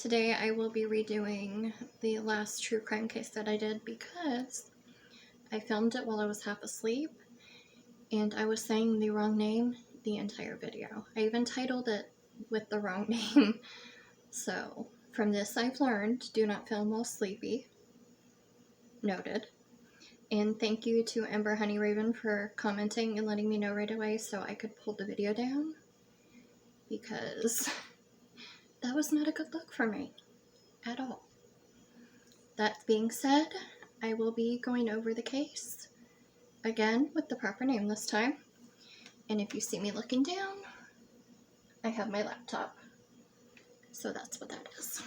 Today I will be redoing the last true crime case that I did because I filmed it while I was half asleep and I was saying the wrong name the entire video. I even titled it with the wrong name. So from this I've learned, do not film while sleepy. Noted. And thank you to Ember Honey Raven for commenting and letting me know right away so I could pull the video down, because that was not a good look for me at all. That being said, I will be going over the case again with the proper name this time. And if you see me looking down, I have my laptop. So that's what that is.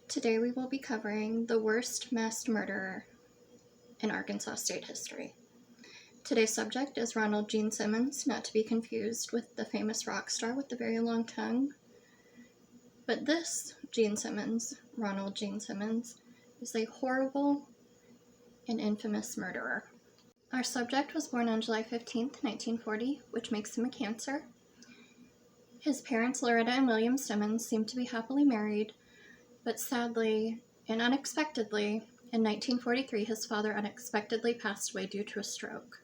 Today we will be covering the worst mass murderer in Arkansas state history. Today's subject is Ronald Gene Simmons, not to be confused with the famous rock star with the very long tongue. But this Gene Simmons, Ronald Gene Simmons, is a horrible and infamous murderer. Our subject was born on July 15th, 1940, which makes him a Cancer. His parents, Loretta and William Simmons, seemed to be happily married, but sadly and unexpectedly, in 1943, his father unexpectedly passed away due to a stroke.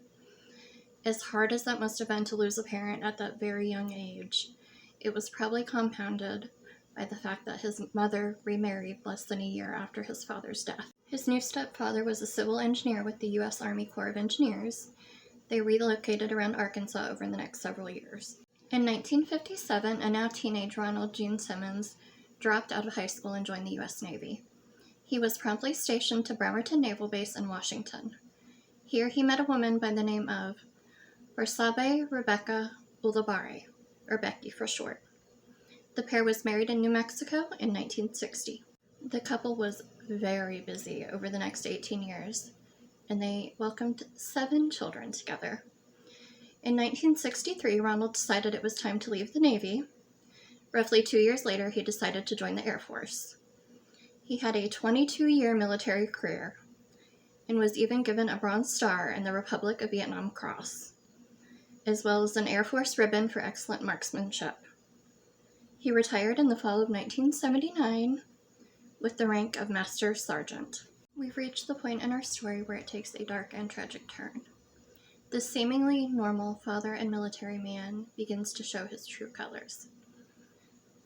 As hard as that must have been to lose a parent at that very young age, it was probably compounded by the fact that his mother remarried less than a year after his father's death. His new stepfather was a civil engineer with the U.S. Army Corps of Engineers. They relocated around Arkansas over the next several years. In 1957, a now teenage Ronald Gene Simmons dropped out of high school and joined the U.S. Navy. He was promptly stationed to Bremerton Naval Base in Washington. Here he met a woman by the name of Bersabe Rebecca Ulibarri, or Becky for short. The pair was married in New Mexico in 1960. The couple was very busy over the next 18 years, and they welcomed 7 children together. In 1963, Ronald decided it was time to leave the Navy. Roughly 2 years later, he decided to join the Air Force. He had a 22-year military career and was even given a Bronze Star and the Republic of Vietnam Cross, as well as an Air Force ribbon for excellent marksmanship. He retired in the fall of 1979 with the rank of Master Sergeant. We've reached the point in our story where it takes a dark and tragic turn. This seemingly normal father and military man begins to show his true colors.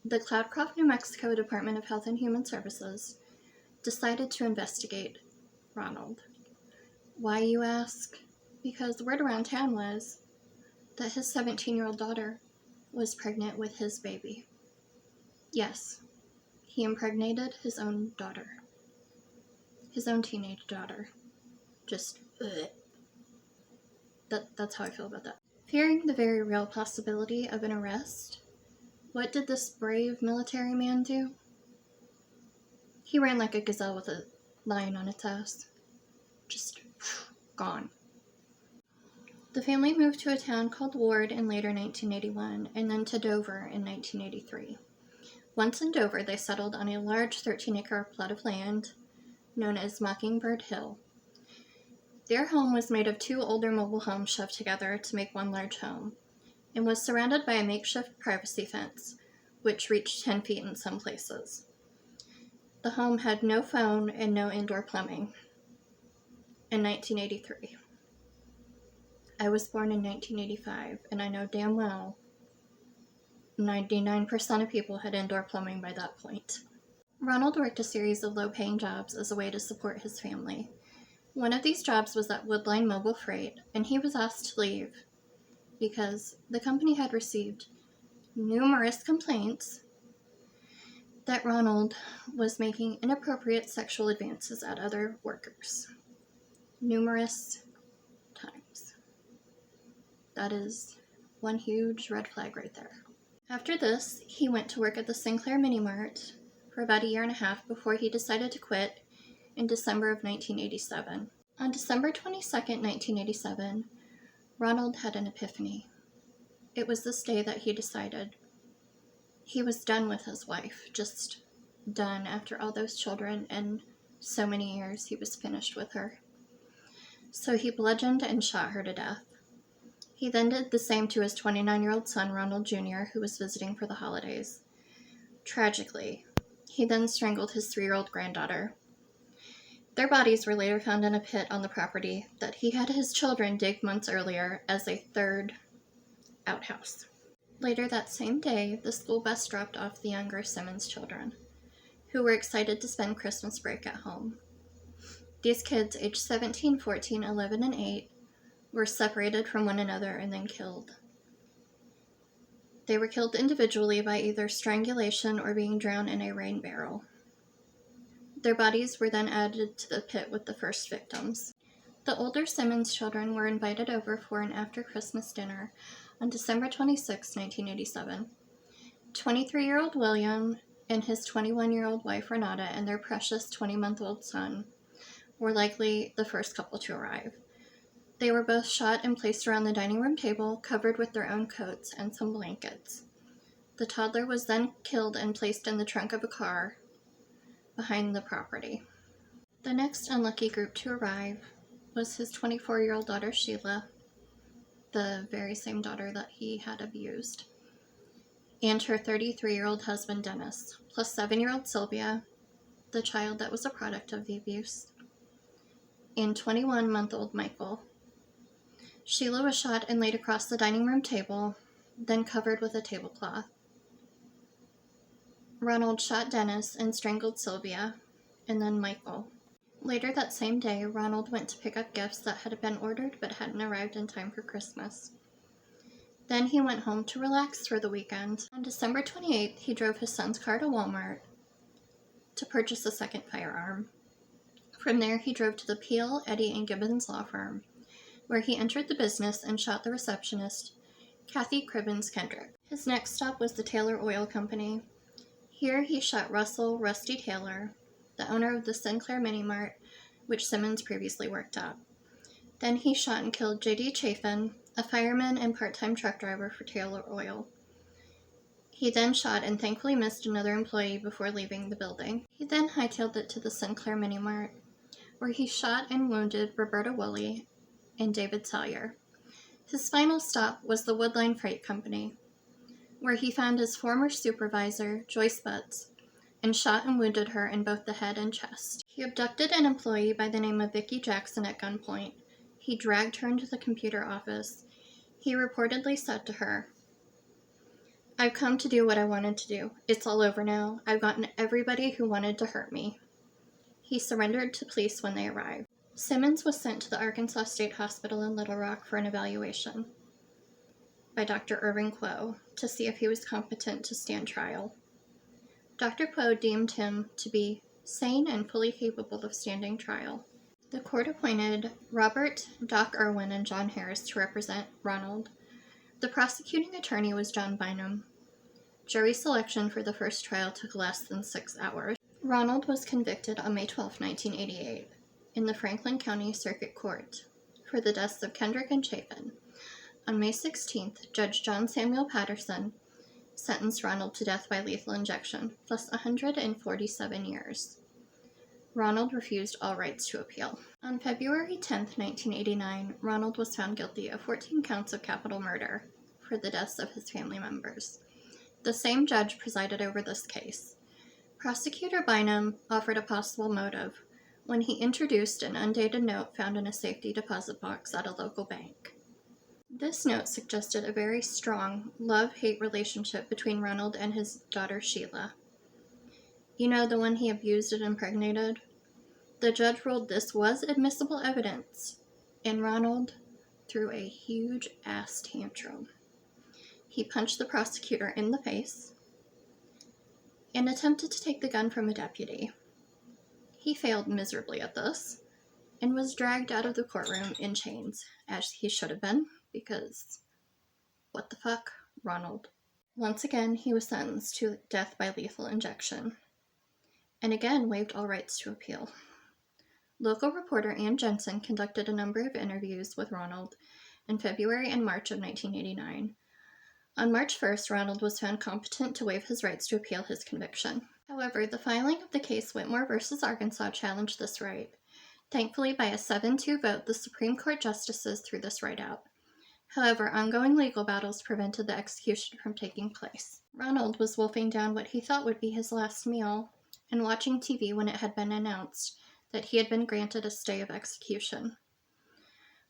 The Cloudcroft, New Mexico Department of Health and Human Services decided to investigate Ronald. Why, you ask? Because the word around town was that his 17-year-old daughter was pregnant with his baby. Yes, he impregnated his own daughter. His own teenage daughter. Just, ugh. That's how I feel about that. Fearing the very real possibility of an arrest, what did this brave military man do? He ran like a gazelle with a lion on its ass. Just gone. The family moved to a town called Ward in later 1981, and then to Dover in 1983. Once in Dover, they settled on a large 13-acre plot of land known as Mockingbird Hill. Their home was made of 2 older mobile homes shoved together to make one large home, and was surrounded by a makeshift privacy fence, which reached 10 feet in some places. The home had no phone and no indoor plumbing. In 1983. I was born in 1985, and I know damn well 99% of people had indoor plumbing by that point. Ronald worked a series of low-paying jobs as a way to support his family. One of these jobs was at Woodline Mobile Freight, and he was asked to leave because the company had received numerous complaints that Ronald was making inappropriate sexual advances at other workers. Numerous times. That is one huge red flag right there. After this, he went to work at the Sinclair Mini Mart for about a year and a half before he decided to quit in December of 1987. On December 22nd, 1987, Ronald had an epiphany. It was this day that he decided he was done with his wife, just done after all those children and so many years. He was finished with her. So he bludgeoned and shot her to death. He then did the same to his 29-year-old son, Ronald Jr., who was visiting for the holidays. Tragically, he then strangled his 3-year-old granddaughter. Their bodies were later found in a pit on the property that he had his children dig months earlier as a third outhouse. Later that same day, the school bus dropped off the younger Simmons children, who were excited to spend Christmas break at home. These kids, aged 17, 14, 11, and 8, were separated from one another and then killed. They were killed individually by either strangulation or being drowned in a rain barrel. Their bodies were then added to the pit with the first victims. The older Simmons children were invited over for an after-Christmas dinner on December 26, 1987. 23-year-old William and his 21-year-old wife Renata and their precious 20-month-old son were likely the first couple to arrive. They were both shot and placed around the dining room table, covered with their own coats and some blankets. The toddler was then killed and placed in the trunk of a car behind the property. The next unlucky group to arrive was his 24-year-old daughter Sheila, the very same daughter that he had abused, and her 33-year-old husband Dennis, plus 7-year-old Sylvia, the child that was a product of the abuse, and 21-month-old Michael. Sheila was shot and laid across the dining room table, then covered with a tablecloth. Ronald shot Dennis and strangled Sylvia, and then Michael. Later that same day, Ronald went to pick up gifts that had been ordered but hadn't arrived in time for Christmas. Then he went home to relax for the weekend. On December 28th, he drove his son's car to Walmart to purchase a second firearm. From there, he drove to the Peel, Eddy, and Gibbons law firm, where he entered the business and shot the receptionist, Kathy Cribbins Kendrick. His next stop was the Taylor Oil Company. Here he shot Russell Rusty Taylor, the owner of the Sinclair Mini Mart, which Simmons previously worked at. Then he shot and killed J.D. Chafin, a fireman and part-time truck driver for Taylor Oil. He then shot and thankfully missed another employee before leaving the building. He then hightailed it to the Sinclair Mini Mart, where he shot and wounded Roberta Woolley and David Salyer. His final stop was the Woodline Freight Company, where he found his former supervisor, Joyce Butts, and shot and wounded her in both the head and chest. He abducted an employee by the name of Vicki Jackson at gunpoint. He dragged her into the computer office. He reportedly said to her, "I've come to do what I wanted to do. It's all over now. I've gotten everybody who wanted to hurt me." He surrendered to police when they arrived. Simmons was sent to the Arkansas State Hospital in Little Rock for an evaluation by Dr. Irving Quo to see if he was competent to stand trial. Dr. Quo deemed him to be sane and fully capable of standing trial. The court appointed Robert Doc Irwin and John Harris to represent Ronald. The prosecuting attorney was John Bynum. Jury selection for the first trial took less than 6 hours. Ronald was convicted on May 12, 1988, in the Franklin County Circuit Court for the deaths of Kendrick and Chafin. On May 16th, Judge John Samuel Patterson sentenced Ronald to death by lethal injection, plus 147 years. Ronald refused all rights to appeal. On February 10, 1989, Ronald was found guilty of 14 counts of capital murder for the deaths of his family members. The same judge presided over this case. Prosecutor Bynum offered a possible motive when he introduced an undated note found in a safety deposit box at a local bank. This note suggested a very strong love-hate relationship between Ronald and his daughter Sheila. You know, the one he abused and impregnated? The judge ruled this was admissible evidence, and Ronald threw a huge ass tantrum. He punched the prosecutor in the face and attempted to take the gun from a deputy. He failed miserably at this and was dragged out of the courtroom in chains, as he should have been, because what the fuck, Ronald. Once again, he was sentenced to death by lethal injection, and again waived all rights to appeal. Local reporter Ann Jensen conducted a number of interviews with Ronald in February and March of 1989. On March 1st, Ronald was found competent to waive his rights to appeal his conviction. However, the filing of the case Whitmore v. Arkansas challenged this right. Thankfully, by a 7-2 vote, the Supreme Court justices threw this right out. However, ongoing legal battles prevented the execution from taking place. Ronald was wolfing down what he thought would be his last meal and watching TV when it had been announced that he had been granted a stay of execution,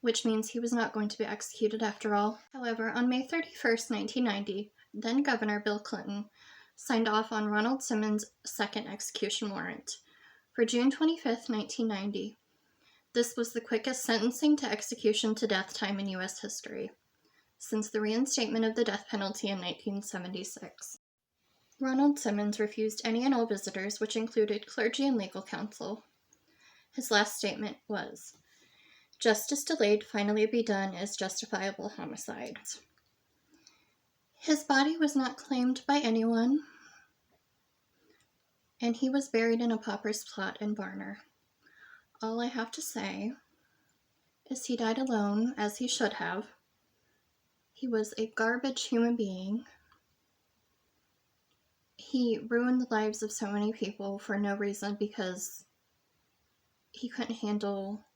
which means he was not going to be executed after all. However, on May 31st, 1990, then Governor Bill Clinton signed off on Ronald Simmons' second execution warrant for June 25th, 1990. This was the quickest sentencing to execution to death time in U.S. history since the reinstatement of the death penalty in 1976. Ronald Simmons refused any and all visitors, which included clergy and legal counsel. His last statement was, "Justice delayed, finally be done, is justifiable homicide." His body was not claimed by anyone, and he was buried in a pauper's plot in Varner. All I have to say is he died alone, as he should have. He was a garbage human being. He ruined the lives of so many people for no reason because he couldn't handle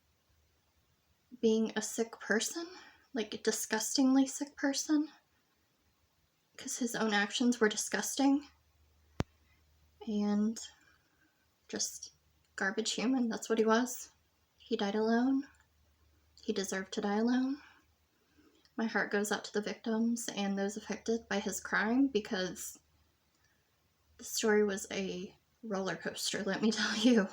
being a sick person, like a disgustingly sick person, because his own actions were disgusting. And just garbage human, that's what he was. He died alone. He deserved to die alone. My heart goes out to the victims and those affected by his crime because the story was a roller coaster, let me tell you.